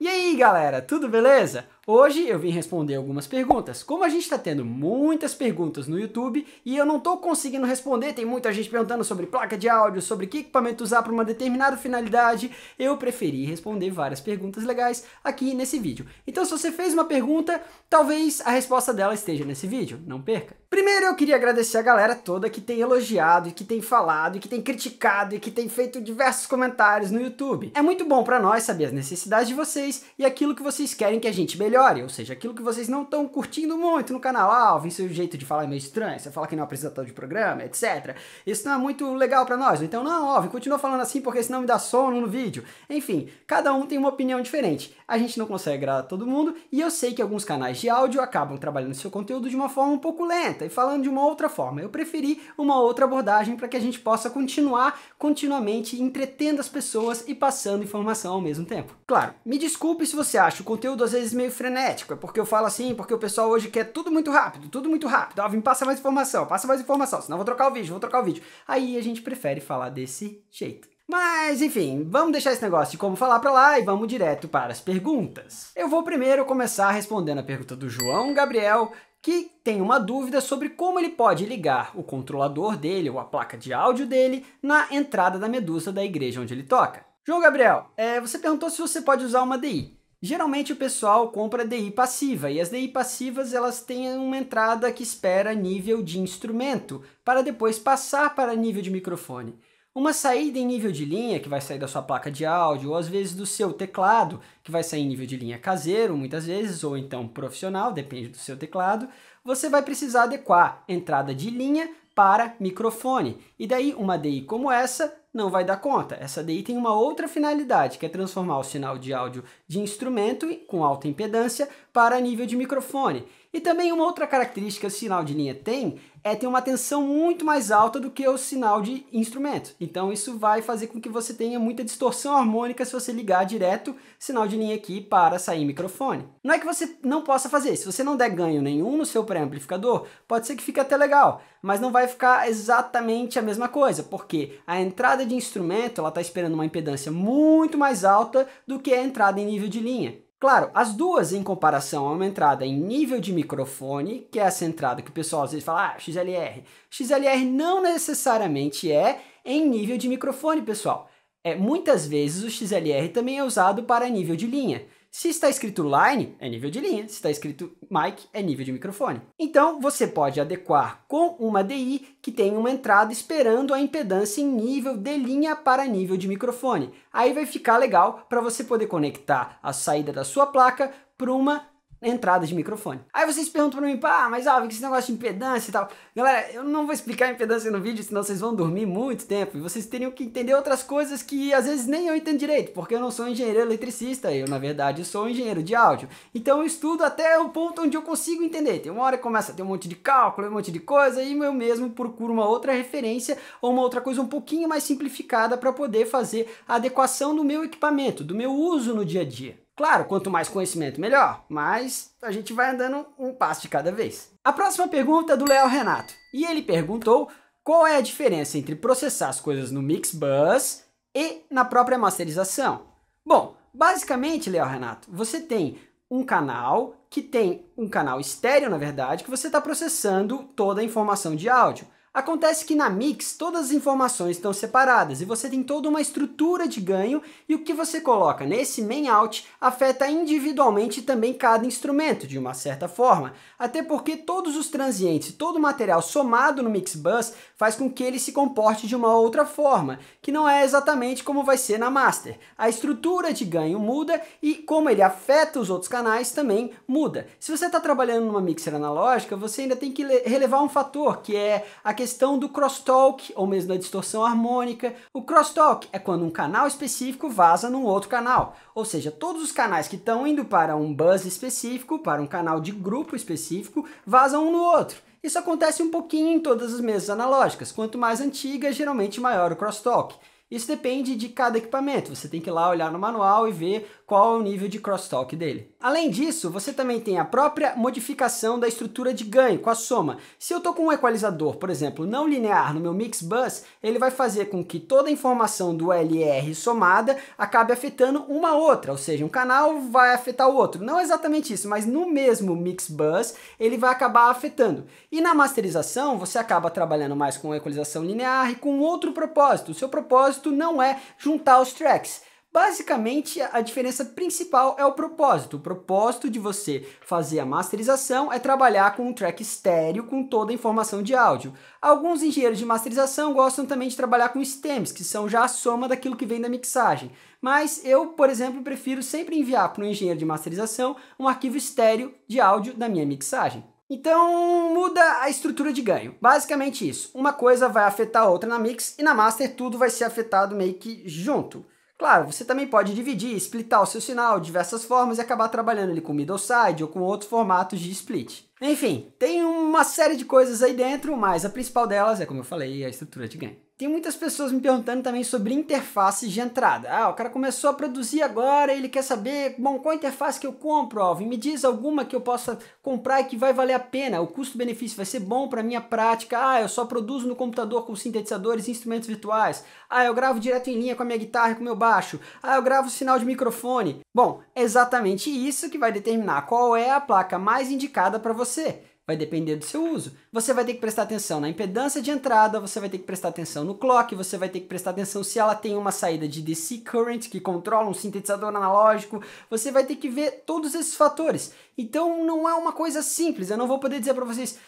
E aí galera, tudo beleza? Hoje eu vim responder algumas perguntas. Como a gente está tendo muitas perguntas no YouTube e eu não estou conseguindo responder, tem muita gente perguntando sobre placa de áudio, sobre que equipamento usar para uma determinada finalidade, eu preferi responder várias perguntas legais aqui nesse vídeo. Então se você fez uma pergunta, talvez a resposta dela esteja nesse vídeo, não perca. Primeiro eu queria agradecer a galera toda que tem elogiado, e que tem falado, e que tem criticado, e que tem feito diversos comentários no YouTube. É muito bom para nós saber as necessidades de vocês e aquilo que vocês querem que a gente melhore, ou seja, aquilo que vocês não estão curtindo muito no canal. Ah, Alvin, seu jeito de falar é meio estranho, você fala que não é um apresentador de programa, etc. Isso não é muito legal para nós. Então, não, Alvin, continua falando assim porque senão me dá sono no vídeo. Enfim, cada um tem uma opinião diferente. A gente não consegue agradar todo mundo e eu sei que alguns canais de áudio acabam trabalhando seu conteúdo de uma forma um pouco lenta e falando de uma outra forma. Eu preferi uma outra abordagem para que a gente possa continuar continuamente entretendo as pessoas e passando informação ao mesmo tempo. Claro, me desculpe se você acha o conteúdo às vezes meio frenético, é porque eu falo assim, porque o pessoal hoje quer tudo muito rápido, tudo muito rápido. Alvin, passa mais informação, senão eu vou trocar o vídeo, Aí a gente prefere falar desse jeito. Mas, enfim, vamos deixar esse negócio de como falar pra lá e vamos direto para as perguntas. Eu vou primeiro começar respondendo a pergunta do João Gabriel, que tem uma dúvida sobre como ele pode ligar o controlador dele, ou a placa de áudio dele, na entrada da medusa da igreja onde ele toca. João Gabriel, você perguntou se você pode usar uma DI. Geralmente o pessoal compra DI passiva, e as DI passivas elas têm uma entrada que espera nível de instrumento, para depois passar para nível de microfone. Uma saída em nível de linha, que vai sair da sua placa de áudio, ou às vezes do seu teclado, que vai sair em nível de linha caseiro, muitas vezes, ou então profissional, depende do seu teclado, você vai precisar adequar entrada de linha para microfone. E daí uma DI como essa não vai dar conta. Essa DI tem uma outra finalidade, que é transformar o sinal de áudio de instrumento com alta impedância para nível de microfone. E também uma outra característica que o sinal de linha tem é ter uma tensão muito mais alta do que o sinal de instrumento. Então isso vai fazer com que você tenha muita distorção harmônica se você ligar direto sinal de linha aqui para sair microfone. Não é que você não possa fazer, se você não der ganho nenhum no seu pré-amplificador, pode ser que fique até legal, mas não vai ficar exatamente a mesma coisa, porque a entrada de instrumento ela está esperando uma impedância muito mais alta do que a entrada em nível de linha. Claro, as duas em comparação a uma entrada em nível de microfone, que é essa entrada que o pessoal às vezes fala, XLR. XLR não necessariamente é em nível de microfone, pessoal. Muitas vezes o XLR também é usado para nível de linha. Se está escrito line, é nível de linha. Se está escrito mic, é nível de microfone. Então, você pode adequar com uma DI que tem uma entrada esperando a impedância em nível de linha para nível de microfone. Aí vai ficar legal para você poder conectar a saída da sua placa para uma entrada de microfone. Aí vocês perguntam para mim, mas Alvin, que esse negócio de impedância e tal. Galera, eu não vou explicar a impedância no vídeo, senão vocês vão dormir muito tempo. E vocês teriam que entender outras coisas que às vezes nem eu entendo direito, porque eu não sou engenheiro eletricista, eu na verdade sou engenheiro de áudio. Então eu estudo até o ponto onde eu consigo entender. Tem uma hora que começa a ter um monte de cálculo, um monte de coisa, e eu mesmo procuro uma outra referência ou uma outra coisa um pouquinho mais simplificada para poder fazer a adequação do meu equipamento, do meu uso no dia a dia. Claro, quanto mais conhecimento, melhor, mas a gente vai andando um passo de cada vez. A próxima pergunta é do Léo Renato, e ele perguntou qual é a diferença entre processar as coisas no Mixbus e na própria masterização. Bom, basicamente, Léo Renato, você tem um canal que tem um canal estéreo, na verdade, que você está processando toda a informação de áudio. Acontece que na Mix todas as informações estão separadas e você tem toda uma estrutura de ganho e o que você coloca nesse main out afeta individualmente também cada instrumento de uma certa forma, até porque todos os transientes, todo o material somado no Mixbus faz com que ele se comporte de uma outra forma, que não é exatamente como vai ser na Master. A estrutura de ganho muda e como ele afeta os outros canais também muda. Se você está trabalhando numa mixer analógica, você ainda tem que relevar um fator, que é a questão do crosstalk, ou mesmo da distorção harmônica. O crosstalk é quando um canal específico vaza num outro canal, ou seja, todos os canais que estão indo para um bus específico, para um canal de grupo específico, vazam um no outro. Isso acontece um pouquinho em todas as mesas analógicas, quanto mais antiga, geralmente maior o crosstalk. Isso depende de cada equipamento, você tem que ir lá olhar no manual e ver qual é o nível de crosstalk dele. Além disso, você também tem a própria modificação da estrutura de ganho com a soma. Se eu estou com um equalizador, por exemplo, não linear no meu mix bus, ele vai fazer com que toda a informação do LR somada acabe afetando uma outra, ou seja, um canal vai afetar o outro. Não exatamente isso, mas no mesmo mix bus ele vai acabar afetando. E na masterização você acaba trabalhando mais com equalização linear e com outro propósito. O seu propósito não é juntar os tracks. Basicamente, a diferença principal é o propósito. O propósito de você fazer a masterização é trabalhar com um track estéreo com toda a informação de áudio. Alguns engenheiros de masterização gostam também de trabalhar com stems, que são já a soma daquilo que vem da mixagem. Mas eu, por exemplo, prefiro sempre enviar para um engenheiro de masterização um arquivo estéreo de áudio da minha mixagem. Então muda a estrutura de ganho. Basicamente isso. Uma coisa vai afetar a outra na mix e na master tudo vai ser afetado meio que junto. Claro, você também pode dividir, splitar o seu sinal de diversas formas e acabar trabalhando ali com middle side ou com outros formatos de split. Enfim, tem uma série de coisas aí dentro, mas a principal delas é, como eu falei, a estrutura de ganho. Tem muitas pessoas me perguntando também sobre interfaces de entrada. O cara começou a produzir agora e ele quer saber, bom, qual interface que eu compro, Alvin? Me diz alguma que eu possa comprar e que vai valer a pena. O custo-benefício vai ser bom para minha prática. Eu só produzo no computador com sintetizadores e instrumentos virtuais. Eu gravo direto em linha com a minha guitarra e com o meu baixo. Eu gravo sinal de microfone. Bom, é exatamente isso que vai determinar qual é a placa mais indicada para você. Vai depender do seu uso. Você vai ter que prestar atenção na impedância de entrada, você vai ter que prestar atenção no clock, você vai ter que prestar atenção se ela tem uma saída de DC current que controla um sintetizador analógico, você vai ter que ver todos esses fatores. Então não é uma coisa simples, eu não vou poder dizer para vocês,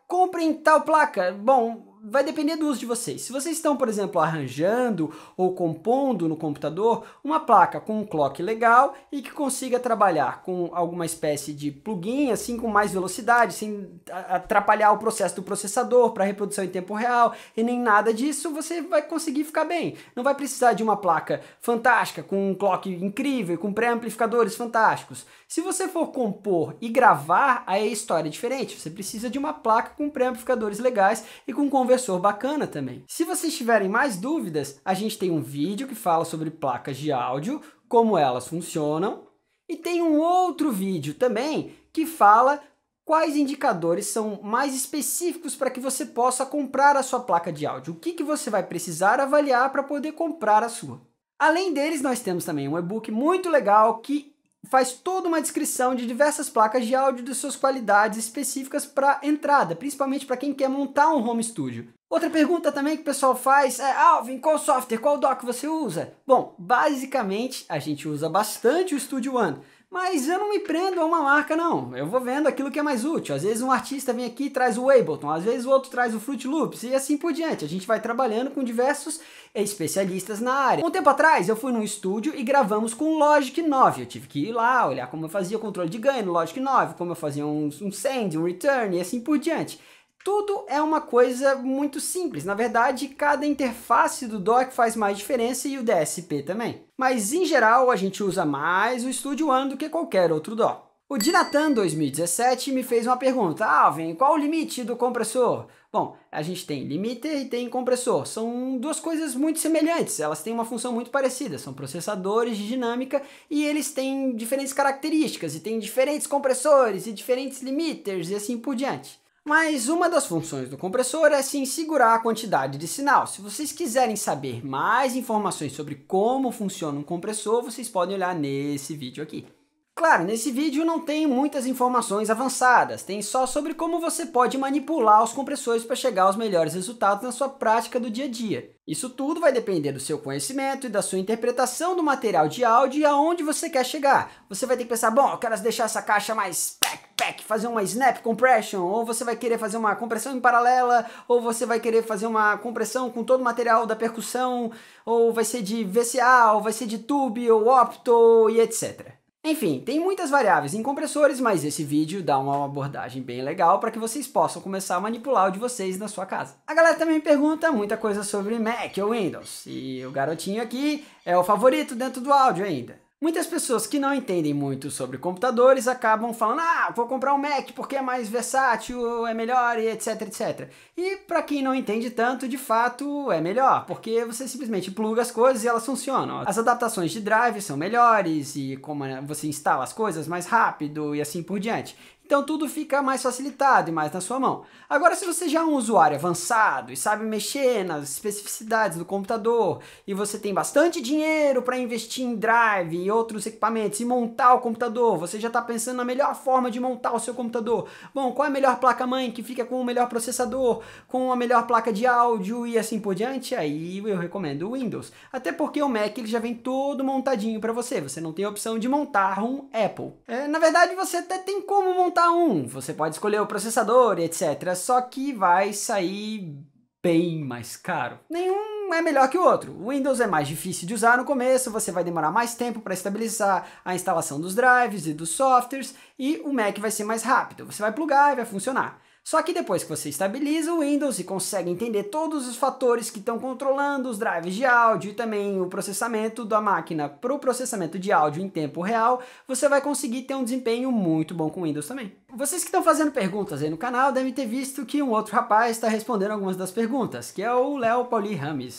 comprem tal placa. Bom, vai depender do uso de vocês. Se vocês estão, por exemplo, arranjando ou compondo no computador uma placa com um clock legal e que consiga trabalhar com alguma espécie de plugin, assim, com mais velocidade, sem atrapalhar o processo do processador para reprodução em tempo real e nem nada disso, você vai conseguir ficar bem. Não vai precisar de uma placa fantástica, com um clock incrível, com pré-amplificadores fantásticos. Se você for compor e gravar, aí a história é diferente. Você precisa de uma placa com pré-amplificadores legais e com conversor bacana também. Se vocês tiverem mais dúvidas, a gente tem um vídeo que fala sobre placas de áudio, como elas funcionam, e tem um outro vídeo também que fala quais indicadores são mais específicos para que você possa comprar a sua placa de áudio. O que você vai precisar avaliar para poder comprar a sua. Além deles, nós temos também um e-book muito legal que faz toda uma descrição de diversas placas de áudio de suas qualidades específicas para entrada, principalmente para quem quer montar um home studio. Outra pergunta também que o pessoal faz é, Alvin, qual software, qual dock você usa? Bom, basicamente a gente usa bastante o Studio One, mas eu não me prendo a uma marca não, eu vou vendo aquilo que é mais útil. Às vezes um artista vem aqui e traz o Ableton, às vezes o outro traz o Fruit Loops e assim por diante. A gente vai trabalhando com diversos especialistas na área. Um tempo atrás eu fui num estúdio e gravamos com o Logic 9, eu tive que ir lá olhar como eu fazia o controle de ganho no Logic 9, como eu fazia um send, um return e assim por diante. Tudo é uma coisa muito simples. Na verdade, cada interface do dock faz mais diferença e o DSP também. Mas, em geral, a gente usa mais o Studio One do que qualquer outro dock. O Dinatan 2017 me fez uma pergunta. Alvin, qual o limite do compressor? Bom, a gente tem limiter e tem compressor. São duas coisas muito semelhantes. Elas têm uma função muito parecida. São processadores de dinâmica e eles têm diferentes características. E têm diferentes compressores e diferentes limiters e assim por diante. Mas uma das funções do compressor é sim segurar a quantidade de sinal. Se vocês quiserem saber mais informações sobre como funciona um compressor, vocês podem olhar nesse vídeo aqui. Claro, nesse vídeo não tem muitas informações avançadas, tem só sobre como você pode manipular os compressores para chegar aos melhores resultados na sua prática do dia a dia. Isso tudo vai depender do seu conhecimento e da sua interpretação do material de áudio e aonde você quer chegar. Você vai ter que pensar, bom, eu quero deixar essa caixa mais pack, fazer uma snap compression, ou você vai querer fazer uma compressão em paralela, ou você vai querer fazer uma compressão com todo o material da percussão, ou vai ser de VCA, ou vai ser de tube, ou opto e etc. Enfim, tem muitas variáveis em compressores, mas esse vídeo dá uma abordagem bem legal para que vocês possam começar a manipular o de vocês na sua casa. A galera também me pergunta muita coisa sobre Mac ou Windows, e o garotinho aqui é o favorito dentro do áudio ainda. Muitas pessoas que não entendem muito sobre computadores acabam falando, vou comprar um Mac porque é mais versátil, é melhor e etc, etc. E para quem não entende tanto, de fato é melhor, porque você simplesmente pluga as coisas e elas funcionam. As adaptações de drive são melhores e como você instala as coisas mais rápido e assim por diante. Então tudo fica mais facilitado e mais na sua mão. Agora, se você já é um usuário avançado e sabe mexer nas especificidades do computador e você tem bastante dinheiro para investir em drive e outros equipamentos e montar o computador, você já está pensando na melhor forma de montar o seu computador. Bom, qual é a melhor placa-mãe que fica com o melhor processador, com a melhor placa de áudio e assim por diante? Aí eu recomendo o Windows. Até porque o Mac ele já vem todo montadinho para você. Você não tem a opção de montar um Apple. Na verdade, você até tem como montar você pode escolher o processador e etc, só que vai sair bem mais caro. Nenhum é melhor que o outro. O Windows é mais difícil de usar no começo, você vai demorar mais tempo para estabilizar a instalação dos drives e dos softwares, e o Mac vai ser mais rápido. Você vai plugar e vai funcionar. Só que depois que você estabiliza o Windows e consegue entender todos os fatores que estão controlando os drives de áudio e também o processamento da máquina para o processamento de áudio em tempo real, você vai conseguir ter um desempenho muito bom com o Windows também. Vocês que estão fazendo perguntas aí no canal devem ter visto que um outro rapaz está respondendo algumas das perguntas, que é o Léo Pauli Rames.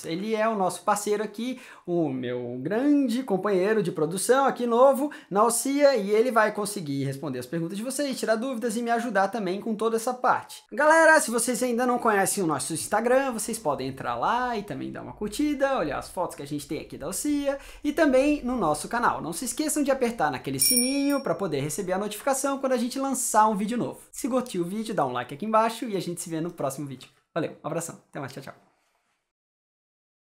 Ele é o nosso parceiro aqui, o meu grande companheiro de produção aqui novo na Alcia, e ele vai conseguir responder as perguntas de vocês, tirar dúvidas e me ajudar também com toda essa parte. Galera, se vocês ainda não conhecem o nosso Instagram, vocês podem entrar lá e também dar uma curtida, olhar as fotos que a gente tem aqui da Alcia e também no nosso canal. Não se esqueçam de apertar naquele sininho para poder receber a notificação quando a gente lançar um vídeo novo. Se curtiu o vídeo, dá um like aqui embaixo e a gente se vê no próximo vídeo. Valeu, um abração, até mais, tchau, tchau.